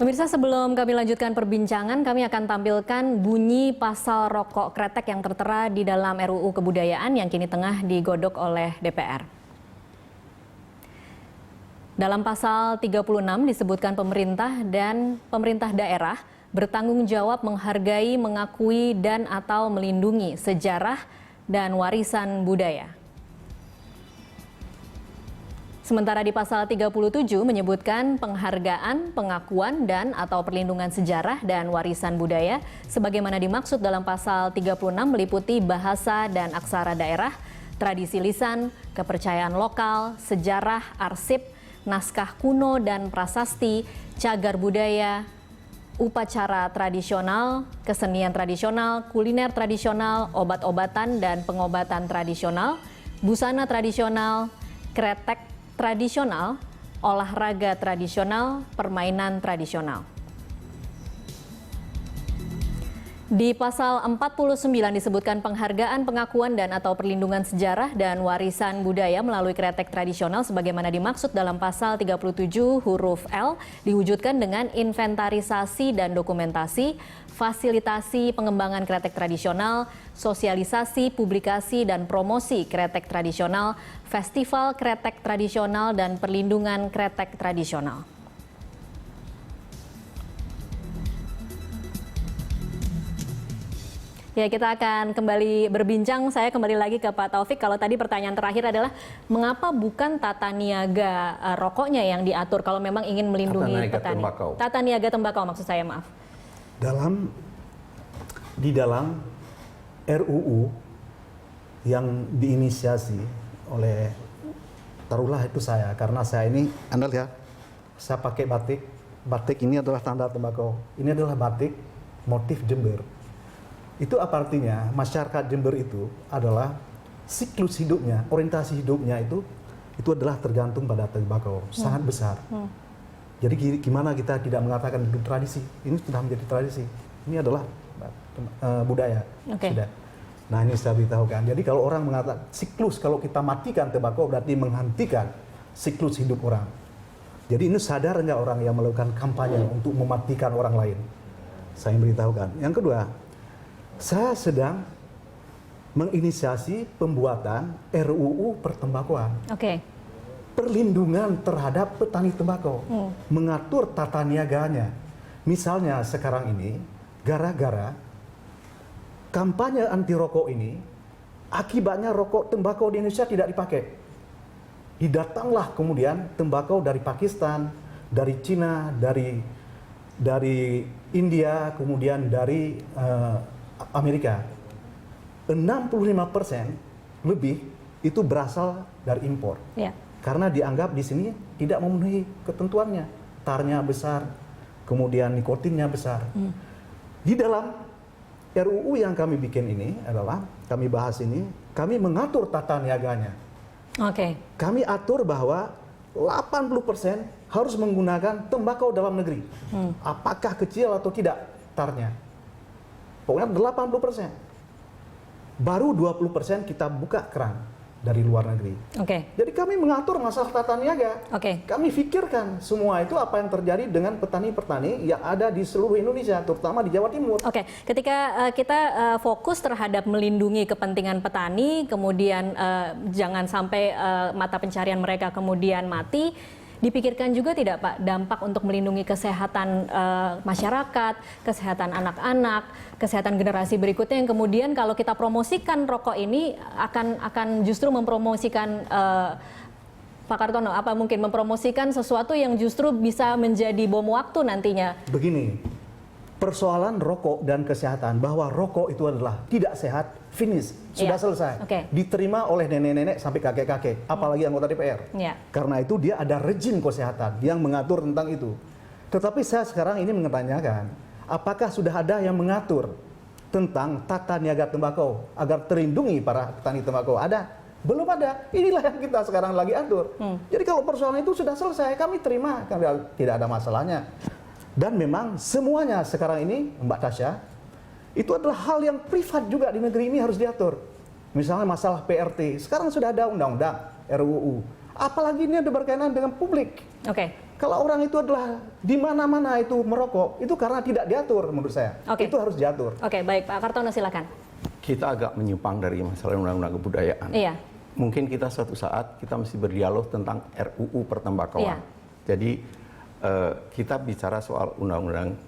Pemirsa, sebelum kami lanjutkan perbincangan, kami akan tampilkan bunyi pasal rokok kretek yang tertera di dalam RUU Kebudayaan yang kini tengah digodok oleh DPR. Dalam pasal 36 disebutkan pemerintah dan pemerintah daerah bertanggung jawab menghargai, mengakui, dan atau melindungi sejarah dan warisan budaya. Sementara di pasal 37 menyebutkan penghargaan, pengakuan, dan atau perlindungan sejarah dan warisan budaya sebagaimana dimaksud dalam pasal 36 meliputi bahasa dan aksara daerah, tradisi lisan, kepercayaan lokal, sejarah, arsip, naskah kuno dan prasasti, cagar budaya, upacara tradisional, kesenian tradisional, kuliner tradisional, obat-obatan dan pengobatan tradisional, busana tradisional, kretek tradisional, olahraga tradisional, permainan tradisional. Di pasal 49 disebutkan penghargaan, pengakuan, dan atau perlindungan sejarah dan warisan budaya melalui kretek tradisional sebagaimana dimaksud dalam pasal 37 huruf L diwujudkan dengan inventarisasi dan dokumentasi, fasilitasi pengembangan kretek tradisional, sosialisasi, publikasi, dan promosi kretek tradisional, festival kretek tradisional, dan perlindungan kretek tradisional. Ya, kita akan kembali berbincang. Saya kembali lagi ke Pak Taufik. Kalau tadi pertanyaan terakhir adalah mengapa bukan tata niaga rokoknya yang diatur kalau memang ingin melindungi petani? Tata niaga tembakau maksud saya, maaf. Di dalam RUU yang diinisiasi oleh, taruhlah itu saya, karena saya ini, Anda lihat, saya pakai batik. Batik ini adalah tanda tembakau. Ini adalah batik motif Jember. Itu apa artinya? Masyarakat Jember itu adalah siklus hidupnya, orientasi hidupnya itu adalah tergantung pada tembakau, sangat besar. Jadi gimana kita tidak mengatakan hidup tradisi? Ini sudah menjadi tradisi. Ini adalah budaya. Sudah. Nah, ini saya beritahukan. Jadi kalau orang mengatakan siklus, kalau kita matikan tembakau berarti menghentikan siklus hidup orang. Jadi ini sadar nggak orang yang melakukan kampanye untuk mematikan orang lain? Saya beritahukan. Yang kedua, saya sedang menginisiasi pembuatan RUU pertembakauan. Perlindungan terhadap petani tembakau, mengatur tata niaganya. Misalnya sekarang ini, gara-gara kampanye anti rokok ini, akibatnya rokok tembakau di Indonesia tidak dipakai. Didatanglah kemudian tembakau dari Pakistan, dari Cina, dari India, kemudian dari Amerika. 65% lebih itu berasal dari impor. Karena dianggap di sini tidak memenuhi ketentuannya. Tarnya besar, kemudian nikotinnya besar. Di dalam RUU yang kami bikin ini adalah, kami bahas ini, kami mengatur tata niaganya. Kami atur bahwa 80% harus menggunakan tembakau dalam negeri. Apakah kecil atau tidak tarnya. Pokoknya 80%. Baru 20% kita buka keran dari luar negeri. Jadi kami mengatur masalah tata niaga. Kami pikirkan semua itu apa yang terjadi dengan petani-petani yang ada di seluruh Indonesia, terutama di Jawa Timur. Ketika kita fokus terhadap melindungi kepentingan petani, kemudian jangan sampai mata pencarian mereka kemudian mati, dipikirkan juga tidak Pak dampak untuk melindungi kesehatan masyarakat, kesehatan anak-anak, kesehatan generasi berikutnya yang kemudian kalau kita promosikan rokok ini akan justru mempromosikan Pak Kartono, apa mungkin mempromosikan sesuatu yang justru bisa menjadi bom waktu nantinya? Begini, persoalan rokok dan kesehatan, bahwa rokok itu adalah tidak sehat, finish, sudah selesai. Diterima oleh nenek-nenek sampai kakek-kakek, apalagi anggota DPR. Karena itu dia ada rejim kesehatan yang mengatur tentang itu. Tetapi saya sekarang ini menanyakan, apakah sudah ada yang mengatur tentang tata niaga tembakau agar terlindungi para petani tembakau? Ada? Belum ada. Inilah yang kita sekarang lagi atur. Jadi kalau persoalan itu sudah selesai, kami terima, tidak ada masalahnya. Dan memang semuanya sekarang ini, Mbak Tasya, itu adalah hal yang privat juga di negeri ini harus diatur. Misalnya masalah PRT, sekarang sudah ada undang-undang RUU. Apalagi ini ada berkaitan dengan publik. Kalau orang itu adalah di mana-mana itu merokok, itu karena tidak diatur menurut saya. Oke. Itu harus diatur. Oke, baik Pak Kartono silakan. Kita agak menyimpang dari masalah undang-undang kebudayaan. Iya. Mungkin kita suatu saat kita mesti berdialog tentang RUU pertembakauan. Iya. Jadi kita bicara soal undang-undang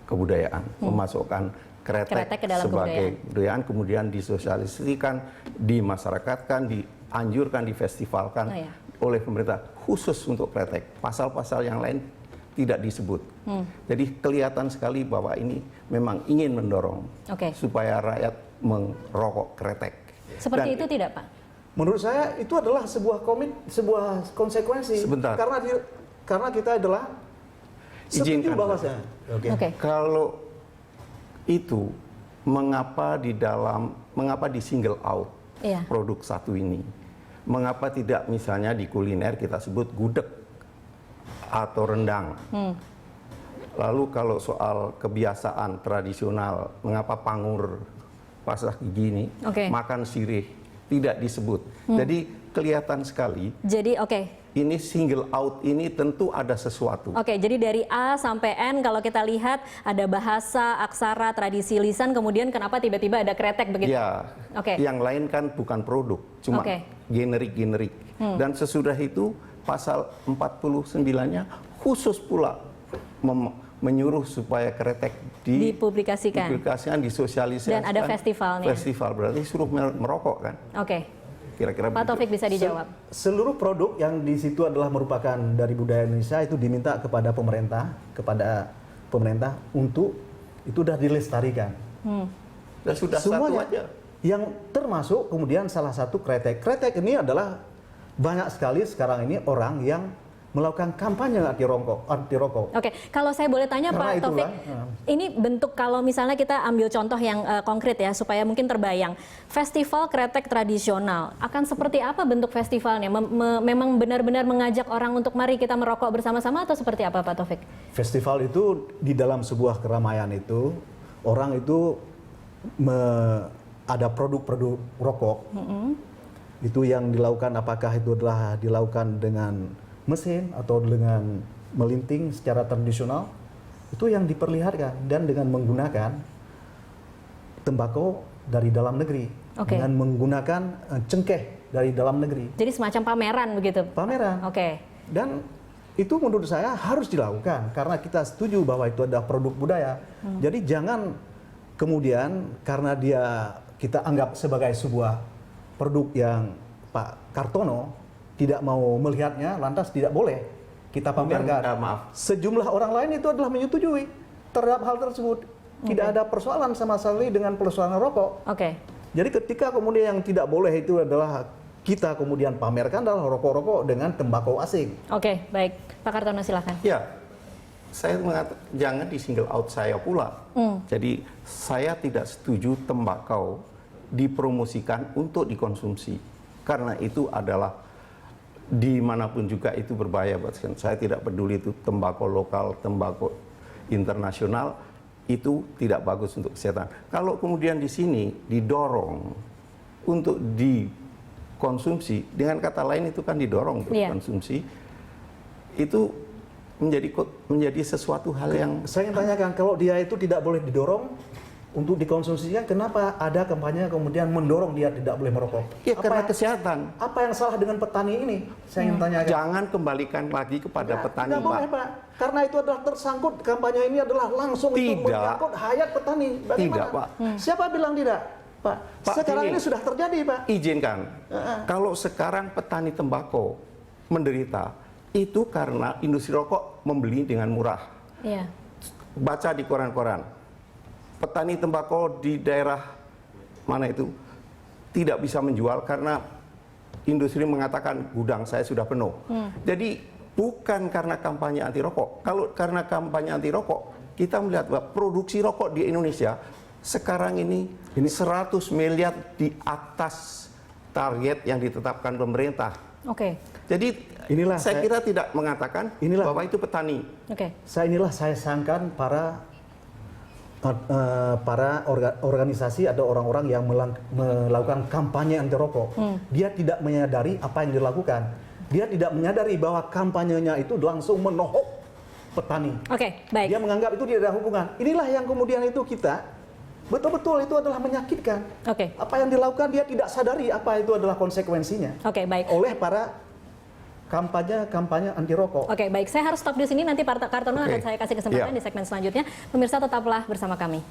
kebudayaan, memasukkan kretek ke dalam sebagai kebudayaan, kemudian disosialisasikan, dimasyarakatkan, dianjurkan, difestivalkan Oh, iya. oleh pemerintah khusus untuk kretek. Pasal-pasal yang lain tidak disebut. Jadi kelihatan sekali bahwa ini memang ingin mendorong Oke. supaya rakyat merokok kretek. Seperti Dan itu tidak Pak? Menurut saya itu adalah sebuah sebuah konsekuensi. Sebentar. Karena kita adalah setuju Izinkan. bahwasanya. Oke. Kalau itu mengapa di single out Iya. produk satu ini? Mengapa tidak misalnya di kuliner kita sebut gudeg atau rendang? Lalu kalau soal kebiasaan tradisional, mengapa pangur, pasak gigi ini, Oke. makan sirih tidak disebut? Jadi kelihatan sekali Jadi oke. ini single out ini tentu ada sesuatu. Oke, jadi dari A sampai N kalau kita lihat ada bahasa, aksara, tradisi, lisan, kemudian kenapa tiba-tiba ada kretek begitu? Ya, Oke. yang lain kan bukan produk, cuma Oke. generik-generik. Dan sesudah itu pasal 49-nya khusus pula menyuruh supaya kretek Dipublikasikan. disosialisasikan. Dan ada festivalnya. Festival berarti suruh merokok kan? Oke. Kira-kira Pak begitu. Taufik bisa dijawab. Seluruh produk yang di situ adalah merupakan dari budaya Indonesia itu diminta kepada pemerintah untuk itu sudah dilestarikan. Dan sudah Semuanya. satu aja. Yang termasuk kemudian salah satu kretek. Kretek ini adalah banyak sekali sekarang ini orang yang melakukan kampanye anti rokok. Oke, kalau saya boleh tanya Karena Pak Taufik, itulah, ini bentuk kalau misalnya kita ambil contoh yang konkret ya, supaya mungkin terbayang. Festival kretek tradisional, akan seperti apa bentuk festivalnya? Memang benar-benar mengajak orang untuk mari kita merokok bersama-sama atau seperti apa Pak Taufik? Festival itu di dalam sebuah keramaian itu, orang itu ada produk-produk rokok, itu yang dilakukan apakah itu adalah dilakukan dengan mesin atau dengan melinting secara tradisional, itu yang diperlihatkan dan dengan menggunakan tembakau dari dalam negeri, Oke. dengan menggunakan cengkeh dari dalam negeri, Jadi semacam pameran begitu? pameran. Oke. Dan itu menurut saya harus dilakukan karena kita setuju bahwa itu adalah produk budaya. Jadi jangan kemudian karena kita anggap sebagai sebuah produk yang Pak Kartono tidak mau melihatnya, lantas tidak boleh kita pamerkan. Maaf. Sejumlah orang lain itu adalah menyetujui terhadap hal tersebut. Tidak ada persoalan sama sekali dengan persoalan rokok. Oke. Jadi ketika kemudian yang tidak boleh itu adalah kita kemudian pamerkan adalah rokok-rokok dengan tembakau asing. Oke, baik. Pak Kartono silakan. Ya, saya mengatakan jangan di single out saya pula. Jadi saya tidak setuju tembakau dipromosikan untuk dikonsumsi. Karena itu adalah dimanapun juga itu berbahaya buat saya. Tidak peduli itu tembakau lokal, tembakau internasional, itu tidak bagus untuk kesehatan. Kalau kemudian di sini didorong untuk dikonsumsi, dengan kata lain itu kan didorong untuk dikonsumsi, itu menjadi sesuatu hal yang... Saya ingin tanyakan, kalau dia itu tidak boleh didorong untuk dikonsumsinya, kenapa ada kampanye kemudian mendorong dia tidak boleh merokok? Ya karena kesehatan. Apa yang salah dengan petani ini? Saya ingin tanyakan. Jangan kembalikan lagi kepada petani, Tidak boleh, Pak. Pak. Karena itu adalah tersangkut, kampanye ini adalah langsung Tidak. untuk menyangkut hayat petani. Bagaimana? Tidak, Pak. Siapa bilang tidak, Pak? Pak, Sekarang ini ini sudah terjadi, Pak. Izinkan, kalau sekarang petani tembakau menderita, itu karena industri rokok membeli dengan murah. Iya. Baca di koran-koran. Petani tembakau di daerah mana itu tidak bisa menjual karena industri mengatakan gudang saya sudah penuh. Jadi bukan karena kampanye anti rokok. Kalau karena kampanye anti rokok, kita melihat bahwa produksi rokok di Indonesia sekarang ini 100 miliar di atas target yang ditetapkan pemerintah. Oke. Jadi saya kira tidak mengatakan bahwa itu petani. Oke. Saya sangkan para organisasi atau orang-orang yang melakukan kampanye anti rokok, dia tidak menyadari apa yang dilakukan. Dia tidak menyadari bahwa kampanyenya itu langsung menohok petani. Oke, baik. Dia menganggap itu tidak ada hubungan. Inilah yang kemudian itu kita betul-betul itu adalah menyakitkan. Oke. Apa yang dilakukan dia tidak sadari apa itu adalah konsekuensinya. Oke, baik. Oleh para kampanye anti rokok. Oke, baik. Saya harus stop di sini. Nanti Pak Kartono akan saya kasih kesempatan di segmen selanjutnya. Pemirsa tetaplah bersama kami.